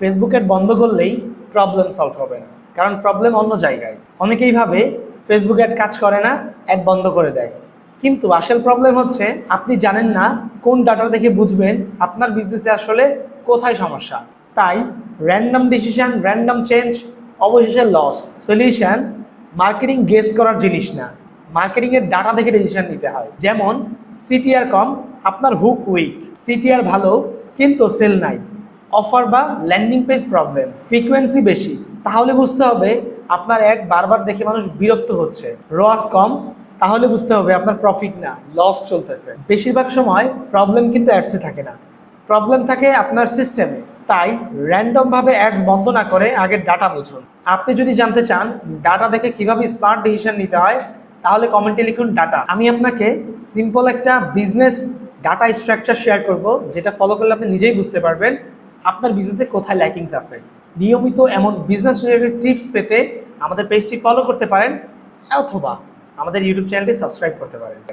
Facebook ad বন্ধ করলেই problem solve হবে না, কারণ প্রবলেম অন্য জায়গায়। অনেকেই ভাবে ফেসবুক অ্যাড কাজ করে না, অ্যাড বন্ধ করে দেয়। কিন্তু আসল প্রবলেম হচ্ছে আপনি জানেন না কোন ডাটা দেখে বুঝবেন আপনার বিজনেসে আসলে কোথায় সমস্যা। তাই র্যান্ডম ডিসিশন, র্যান্ডম চেঞ্জ, অবশেষে লস। সলিউশন মার্কেটিং গেস করার জিনিস না, মার্কেটিংয়ের ডাটা দেখে ডিসিশন নিতে হয়। যেমন সিটিআর কম, আপনার হুক উইক। সিটিআর ভালো কিন্তু সেল নাই। অফার বা ল্যান্ডিং পেজ প্রবলেম, ফ্রিকোয়েন্সি বেশি, তাহলে বুঝতে হবে আপনার অ্যাড বারবার দেখে মানুষ বিরক্ত হচ্ছে। রোয়াস কম, তাহলে বুঝতে হবে আপনার প্রফিট না, লস চলতেছে। বেশিরভাগ সময় প্রবলেম কিন্তু অ্যাডসে থাকে না, প্রবলেম থাকে আপনার সিস্টেমে। তাই র্যান্ডমভাবে অ্যাডস বন্ধ না করে আগে ডাটা বুঝুন। আপনি যদি জানতে চান ডাটা দেখে কিভাবে স্মার্ট ডিসিশন নিতে হয়, তাহলে কমেন্টে লিখুন ডাটা। আমি আপনাকে সিম্পল একটা বিজনেস ডাটা স্ট্রাকচার শেয়ার করব, যেটা ফলো করলে আপনি নিজেই বুঝতে পারবেন আপনার বিজনেসে কোথায় ল্যাকিংস আছে। নিয়মিত এমন বিজনেস রিলেটেড টিপস পেতে আমাদের পেজটি ফলো করতে পারেন, অথবা আমাদের ইউটিউব চ্যানেলটি সাবস্ক্রাইব করতে পারেন।